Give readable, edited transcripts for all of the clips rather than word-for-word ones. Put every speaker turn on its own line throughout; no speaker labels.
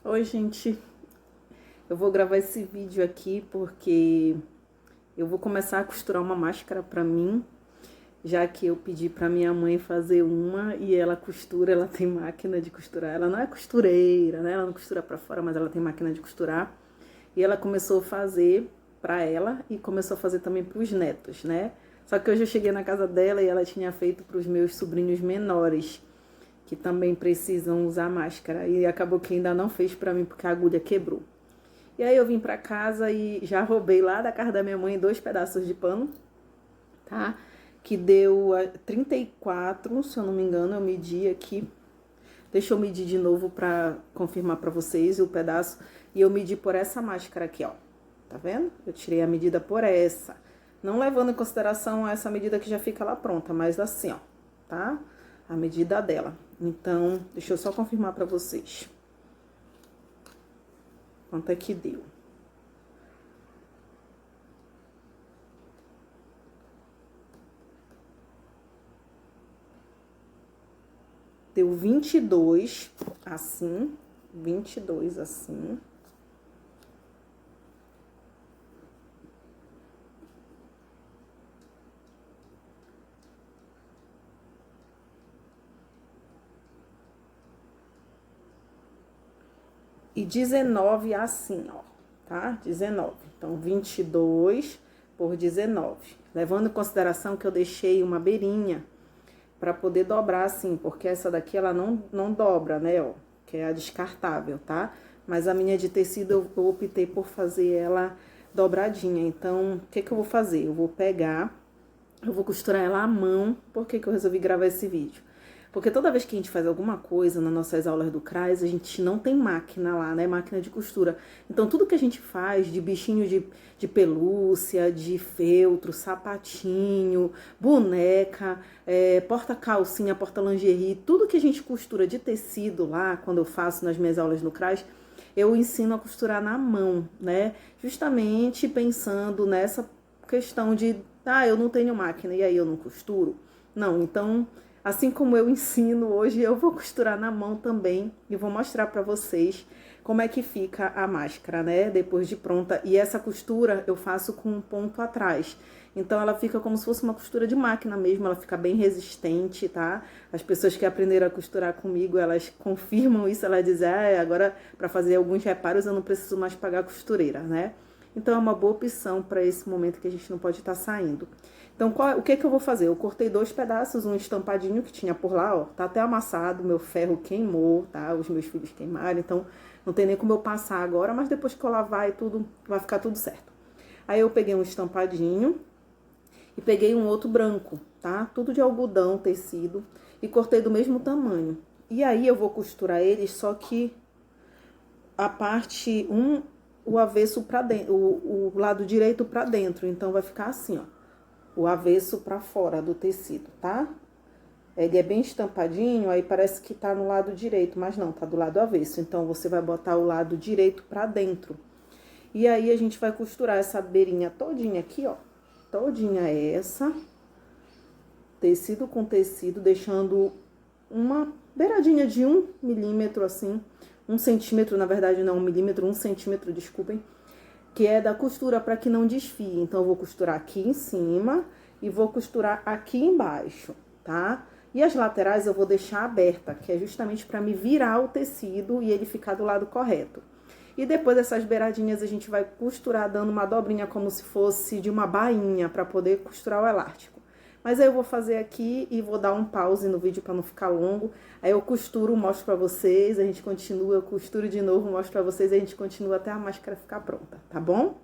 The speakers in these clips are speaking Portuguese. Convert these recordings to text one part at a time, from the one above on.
Oi, gente. Eu vou gravar esse vídeo aqui porque eu vou começar a costurar uma máscara pra mim, já que eu pedi pra minha mãe fazer uma e ela costura, ela tem máquina de costurar. Ela não é costureira, né? Ela não costura pra fora, mas ela tem máquina de costurar. E ela começou a fazer pra ela e começou a fazer também pros netos, né? Só que hoje eu cheguei na casa dela e ela tinha feito pros meus sobrinhos menores, que também precisam usar máscara. E acabou que ainda não fez pra mim porque a agulha quebrou. E aí eu vim pra casa e já roubei lá da casa da minha mãe 2 pedaços de pano, tá? Que deu 34, se eu não me engano, eu medi aqui. Deixa eu medir de novo pra confirmar pra vocês o pedaço. E eu medi por essa máscara aqui, ó. Tá vendo? Eu tirei a medida por essa. Não levando em consideração essa medida que já fica lá pronta, mas assim, ó, tá? A medida dela. Então, deixa eu só confirmar pra vocês. Quanto é que deu? Deu 22 assim, 22 assim. E 19 assim, ó, tá? 19. Então, 22 por 19. Levando em consideração que eu deixei uma beirinha para poder dobrar assim, porque essa daqui ela não dobra, né, ó, que é a descartável, tá? Mas a minha de tecido eu optei por fazer ela dobradinha. Então, o que que eu vou fazer? Eu vou pegar, eu vou costurar ela à mão. Por que que eu resolvi gravar esse vídeo? Porque toda vez que a gente faz alguma coisa nas nossas aulas do CRAS, a gente não tem máquina lá, né? Máquina de costura. Então, tudo que a gente faz de bichinho de pelúcia, de feltro, sapatinho, boneca, porta-calcinha, porta-lingerie, tudo que a gente costura de tecido lá, quando eu faço nas minhas aulas no CRAS, eu ensino a costurar na mão, né? Justamente pensando nessa questão de, eu não tenho máquina e aí eu não costuro. Não, então, assim como eu ensino hoje, eu vou costurar na mão também e vou mostrar para vocês como é que fica a máscara, né? Depois de pronta. E essa costura eu faço com um ponto atrás. Então ela fica como se fosse uma costura de máquina mesmo, ela fica bem resistente, tá? As pessoas que aprenderam a costurar comigo, elas confirmam isso, elas dizem, agora para fazer alguns reparos eu não preciso mais pagar costureira, né? Então é uma boa opção para esse momento que a gente não pode estar saindo. Então, o que que eu vou fazer? Eu cortei 2 pedaços, um estampadinho que tinha por lá, ó. Tá até amassado, meu ferro queimou, tá? Os meus filhos queimaram, então não tem nem como eu passar agora, mas depois que eu lavar e tudo, vai ficar tudo certo. Aí eu peguei um estampadinho e peguei um outro branco, tá? Tudo de algodão, tecido, e cortei do mesmo tamanho. E aí eu vou costurar eles, só que a parte, o avesso pra dentro, o lado direito pra dentro, então vai ficar assim, ó. O avesso pra fora do tecido, tá? Ele é bem estampadinho, aí parece que tá no lado direito, mas não, tá do lado avesso. Então, você vai botar o lado direito pra dentro. E aí, a gente vai costurar essa beirinha todinha aqui, ó. Todinha essa. Tecido com tecido, deixando uma beiradinha de 1 milímetro, assim. 1 centímetro, na verdade, não 1 milímetro, 1 centímetro, desculpem. Que é da costura para que não desfie. Então, eu vou costurar aqui em cima e vou costurar aqui embaixo, tá? E as laterais eu vou deixar aberta, que é justamente para me virar o tecido e ele ficar do lado correto. E depois dessas beiradinhas a gente vai costurar dando uma dobrinha como se fosse de uma bainha para poder costurar o elástico. Mas aí eu vou fazer aqui e vou dar um pause no vídeo para não ficar longo. Aí eu costuro, mostro pra vocês, a gente continua, eu costuro de novo, mostro pra vocês, a gente continua até a máscara ficar pronta, tá bom?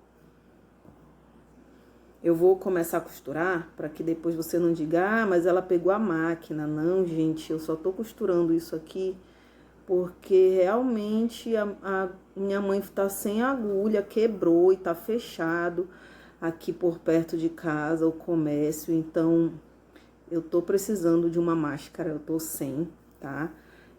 Eu vou começar a costurar para que depois você não diga, mas ela pegou a máquina. Não, gente, eu só tô costurando isso aqui porque realmente a minha mãe tá sem agulha, quebrou e tá fechado aqui por perto de casa o comércio, então eu tô precisando de uma máscara, eu tô sem, tá?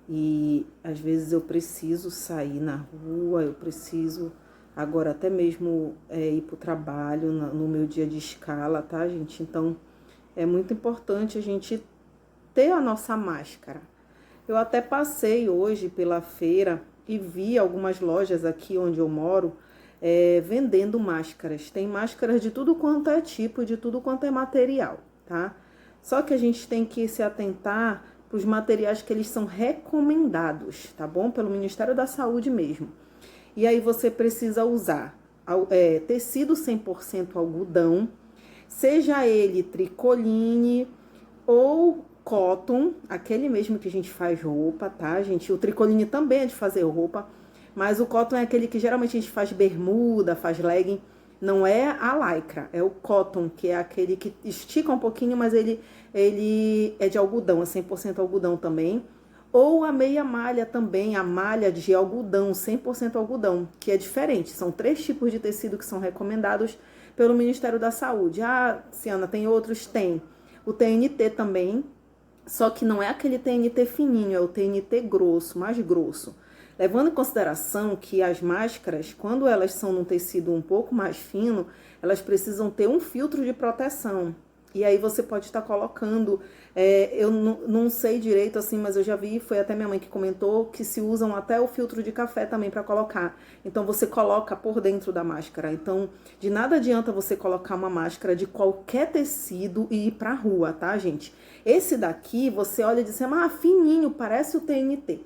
E às vezes eu preciso sair na rua, eu preciso agora até mesmo ir pro trabalho no meu dia de escala, tá, gente? Então é muito importante a gente ter a nossa máscara. Eu até passei hoje pela feira e vi algumas lojas aqui onde eu moro vendendo máscaras. Tem máscaras de tudo quanto é tipo, de tudo quanto é material, tá? Só que a gente tem que se atentar para os materiais que eles são recomendados, tá bom? Pelo Ministério da Saúde mesmo. E aí você precisa usar tecido 100% algodão, seja ele tricoline ou cotton, aquele mesmo que a gente faz roupa, tá, gente? O tricoline também é de fazer roupa, mas o cotton é aquele que geralmente a gente faz bermuda, faz legging. Não é a lycra, é o cotton, que é aquele que estica um pouquinho, mas ele é de algodão, é 100% algodão também. Ou a meia malha também, a malha de algodão, 100% algodão, que é diferente. São 3 tipos de tecido que são recomendados pelo Ministério da Saúde. Ah, Ciana, tem outros? Tem. O TNT também, só que não é aquele TNT fininho, é o TNT grosso, mais grosso. Levando em consideração que as máscaras, quando elas são num tecido um pouco mais fino, elas precisam ter um filtro de proteção. E aí você pode estar colocando, eu não sei direito assim, mas eu já vi, foi até minha mãe que comentou, que se usam até o filtro de café também para colocar. Então você coloca por dentro da máscara. Então de nada adianta você colocar uma máscara de qualquer tecido e ir pra rua, tá, gente? Esse daqui, você olha e diz, fininho, parece o TNT.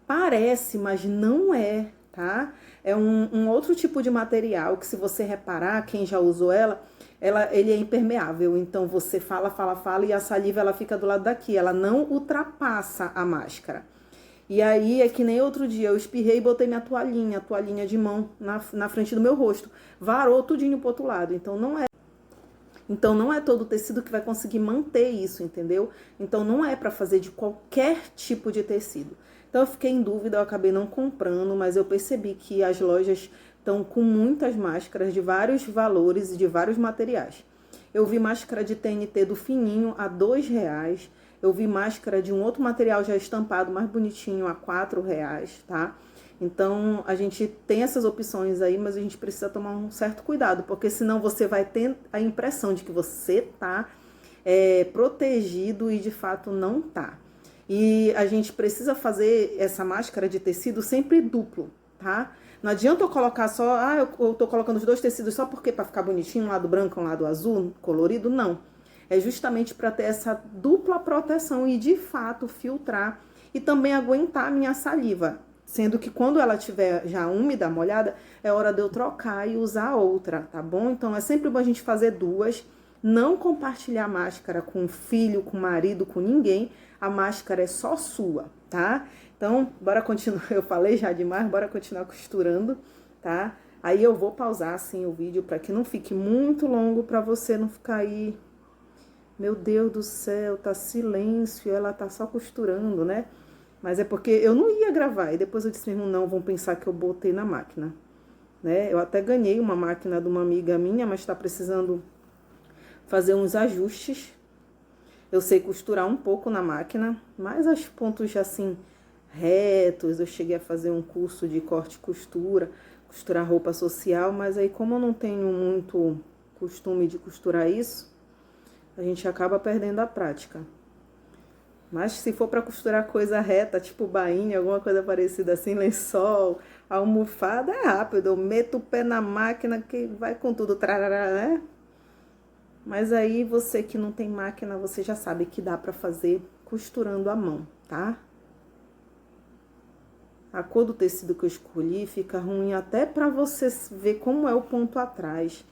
Parece, mas não é, tá? É um outro tipo de material que, se você reparar, quem já usou ele é impermeável. Então você fala e a saliva ela fica do lado daqui, ela não ultrapassa a máscara. E aí é que nem outro dia, eu espirrei e botei minha toalhinha de mão na frente do meu rosto. Varou tudinho pro outro lado. Então não é todo tecido que vai conseguir manter isso, entendeu? Então não é para fazer de qualquer tipo de tecido. Então eu fiquei em dúvida, eu acabei não comprando, mas eu percebi que as lojas estão com muitas máscaras de vários valores e de vários materiais. Eu vi máscara de TNT do fininho a R$2. Eu vi máscara de um outro material já estampado, mais bonitinho, a R$4, tá? Então, a gente tem essas opções aí, mas a gente precisa tomar um certo cuidado, porque senão você vai ter a impressão de que você tá protegido e de fato não tá. E a gente precisa fazer essa máscara de tecido sempre duplo, tá? Não adianta eu colocar só, eu tô colocando os 2 tecidos só porque para ficar bonitinho, um lado branco, um lado azul, colorido, não. É justamente para ter essa dupla proteção e de fato filtrar e também aguentar a minha saliva. Sendo que quando ela estiver já úmida, molhada, é hora de eu trocar e usar outra, tá bom? Então é sempre bom a gente fazer 2, não compartilhar máscara com filho, com marido, com ninguém. A máscara é só sua, tá? Então, bora continuar. Eu falei já demais, bora continuar costurando, tá? Aí eu vou pausar assim o vídeo para que não fique muito longo, para você não ficar aí. Meu Deus do céu, tá silêncio, ela tá só costurando, né? Mas é porque eu não ia gravar. E depois eu disse mesmo, não, vão pensar que eu botei na máquina, né? Eu até ganhei uma máquina de uma amiga minha, mas tá precisando fazer uns ajustes. Eu sei costurar um pouco na máquina, mas os pontos assim retos, eu cheguei a fazer um curso de corte e costura, costurar roupa social, mas aí como eu não tenho muito costume de costurar isso, a gente acaba perdendo a prática. Mas se for para costurar coisa reta, tipo bainha, alguma coisa parecida assim, lençol, almofada, é rápido. Eu meto o pé na máquina que vai com tudo, trarará, né? Mas aí você que não tem máquina, você já sabe que dá para fazer costurando à mão, tá? A cor do tecido que eu escolhi fica ruim até para você ver como é o ponto atrás.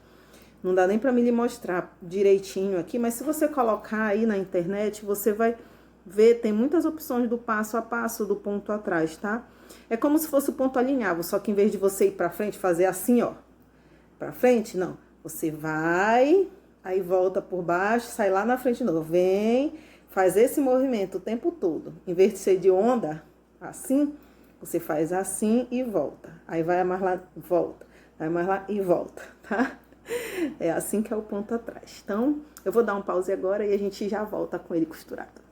Não dá nem para me lhe mostrar direitinho aqui, mas se você colocar aí na internet, você vai ver, tem muitas opções do passo a passo do ponto atrás, tá? É como se fosse o ponto alinhavo, só que em vez de você ir pra frente, fazer assim, ó, pra frente, não. Você vai, aí volta por baixo, sai lá na frente de novo, vem, faz esse movimento o tempo todo. Em vez de ser de onda, assim, você faz assim e volta. Aí vai mais lá, volta, vai mais lá e volta, tá? É assim que é o ponto atrás. Então, eu vou dar um pause agora e a gente já volta com ele costurado.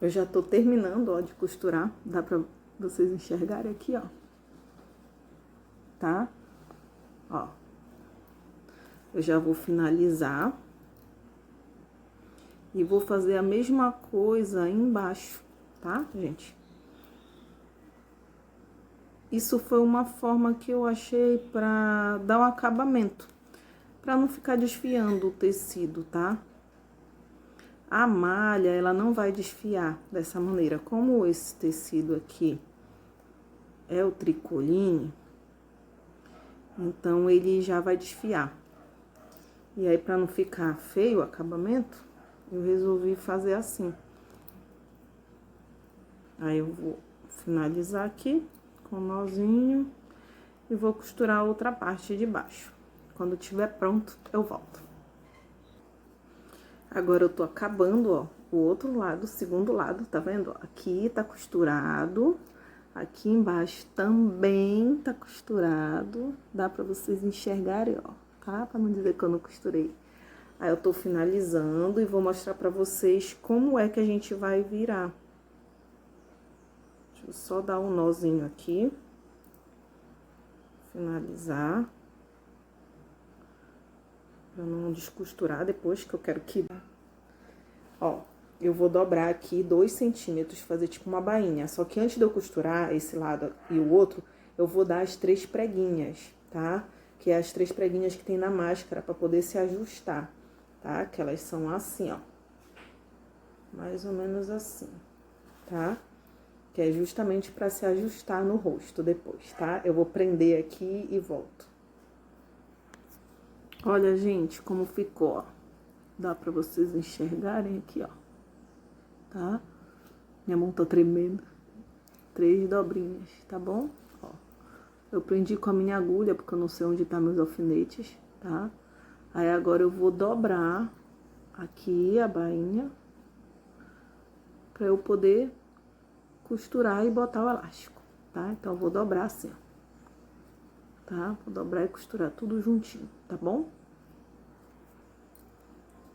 Eu já tô terminando, ó, de costurar. Dá pra vocês enxergarem aqui, ó. Tá? Ó. Eu já vou finalizar. E vou fazer a mesma coisa embaixo, tá, gente? Isso foi uma forma que eu achei pra dar um acabamento, pra não ficar desfiando o tecido, tá? A malha, ela não vai desfiar dessa maneira. Como esse tecido aqui é o tricoline, então ele já vai desfiar. E aí, pra não ficar feio o acabamento, eu resolvi fazer assim. Aí eu vou finalizar aqui com o nozinho e vou costurar a outra parte de baixo. Quando tiver pronto, eu volto. Agora eu tô acabando, ó, o outro lado, o segundo lado, tá vendo? Aqui tá costurado, aqui embaixo também tá costurado. Dá pra vocês enxergarem, ó, tá? Pra não dizer que eu não costurei. Aí eu tô finalizando e vou mostrar pra vocês como é que a gente vai virar. Deixa eu só dar um nozinho aqui. Finalizar. Pra não descosturar depois, que eu quero que... Ó, eu vou dobrar aqui 2 centímetros, fazer tipo uma bainha. Só que antes de eu costurar esse lado e o outro, eu vou dar as 3 preguinhas, tá? Que é as 3 preguinhas que tem na máscara, pra poder se ajustar, tá? Que elas são assim, ó. Mais ou menos assim, tá? Que é justamente pra se ajustar no rosto depois, tá? Eu vou prender aqui e volto. Olha, gente, como ficou, ó. Dá pra vocês enxergarem aqui, ó. Tá? Minha mão tá tremendo. 3 dobrinhas, tá bom? Ó. Eu prendi com a minha agulha, porque eu não sei onde tá meus alfinetes, tá? Aí agora eu vou dobrar aqui a bainha pra eu poder costurar e botar o elástico, tá? Então eu vou dobrar assim, ó. Tá? Vou dobrar e costurar tudo juntinho, tá bom?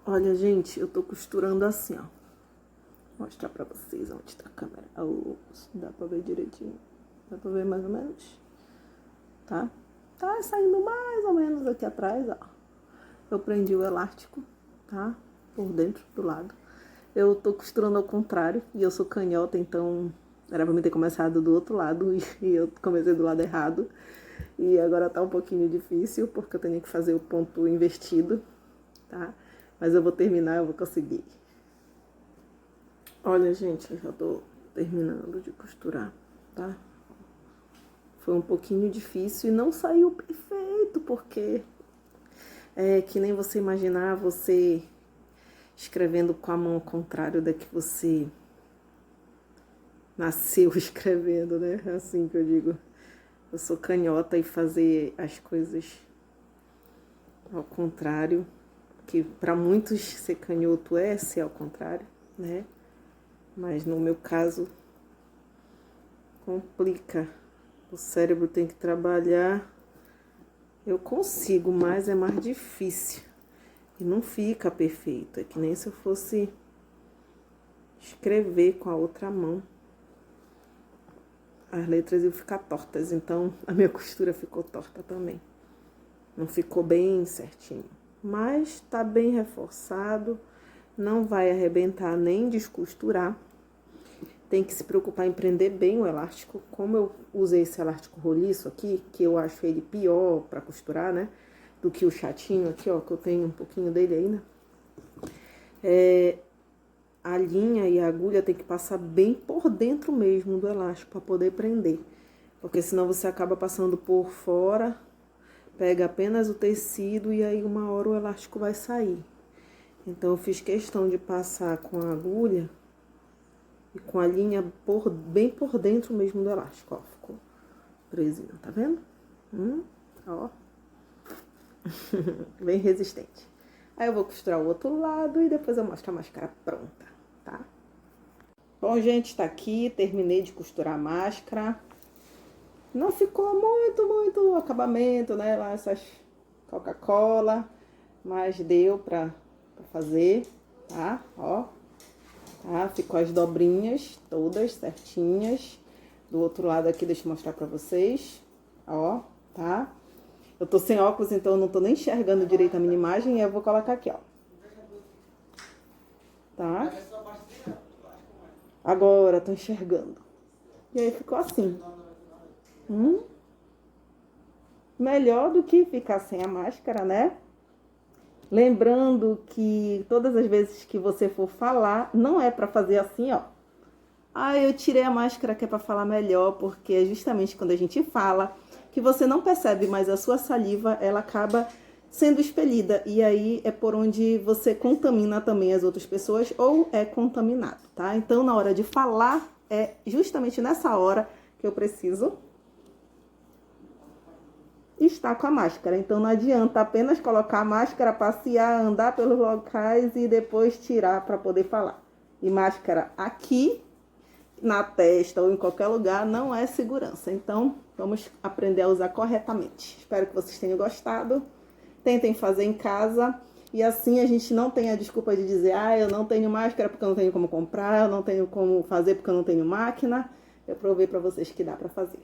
Olha, gente, eu tô costurando assim, ó. Vou mostrar pra vocês onde tá a câmera. Oh, dá pra ver direitinho. Dá pra ver mais ou menos? Tá? Tá saindo mais ou menos aqui atrás, ó. Eu prendi o elástico, tá? Por dentro, do lado. Eu tô costurando ao contrário, e eu sou canhota, então era pra mim ter começado do outro lado, e eu comecei do lado errado. E agora tá um pouquinho difícil, porque eu tenho que fazer o ponto invertido, tá? Mas eu vou terminar, eu vou conseguir. Olha, gente, eu já tô terminando de costurar, tá? Foi um pouquinho difícil e não saiu perfeito, porque é que nem você imaginar você escrevendo com a mão ao contrário da que você nasceu escrevendo, né? É assim que eu digo. Eu sou canhota e fazer as coisas ao contrário, que para muitos ser canhoto é ser ao contrário, né? Mas no meu caso complica. O cérebro tem que trabalhar. Eu consigo, mas é mais difícil. E não fica perfeito. É que nem se eu fosse escrever com a outra mão. As letras iam ficar tortas, então a minha costura ficou torta também. Não ficou bem certinho. Mas tá bem reforçado, não vai arrebentar nem descosturar. Tem que se preocupar em prender bem o elástico. Como eu usei esse elástico roliço aqui, que eu acho ele pior pra costurar, né? Do que o chatinho aqui, ó, que eu tenho um pouquinho dele aí, né? A linha e a agulha tem que passar bem por dentro mesmo do elástico para poder prender. Porque senão você acaba passando por fora, pega apenas o tecido e aí uma hora o elástico vai sair. Então eu fiz questão de passar com a agulha e com a linha bem por dentro mesmo do elástico, ó. Ficou presinho, tá vendo? Ó. Bem resistente. Aí eu vou costurar o outro lado e depois eu mostro a máscara pronta, tá? Bom, gente, tá aqui. Terminei de costurar a máscara. Não ficou muito acabamento, né? Lá essas Coca-Cola. Mas deu pra fazer, tá? Ó. Tá? Ficou as dobrinhas todas certinhas. Do outro lado aqui, deixa eu mostrar pra vocês. Ó, tá? Eu tô sem óculos, então eu não tô nem enxergando direito a minha imagem. E eu vou colocar aqui, ó. tá? Agora, tô enxergando. E aí ficou assim. Melhor do que ficar sem a máscara, né? Lembrando que todas as vezes que você for falar, não é para fazer assim, ó. Ah, eu tirei a máscara que é para falar melhor, porque é justamente quando a gente fala que você não percebe, mas a sua saliva, ela acaba sendo expelida. E aí é por onde você contamina também as outras pessoas ou é contaminado, tá? Então, na hora de falar, é justamente nessa hora que eu preciso estar com a máscara. Então, não adianta apenas colocar a máscara, passear, andar pelos locais e depois tirar para poder falar. E máscara aqui na testa ou em qualquer lugar não é segurança. Então, vamos aprender a usar corretamente. Espero que vocês tenham gostado. Tentem fazer em casa. E assim a gente não tem a desculpa de dizer, eu não tenho máscara porque eu não tenho como comprar, eu não tenho como fazer porque eu não tenho máquina. Eu provei para vocês que dá para fazer.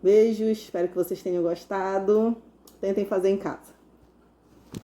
Beijos, espero que vocês tenham gostado. Tentem fazer em casa.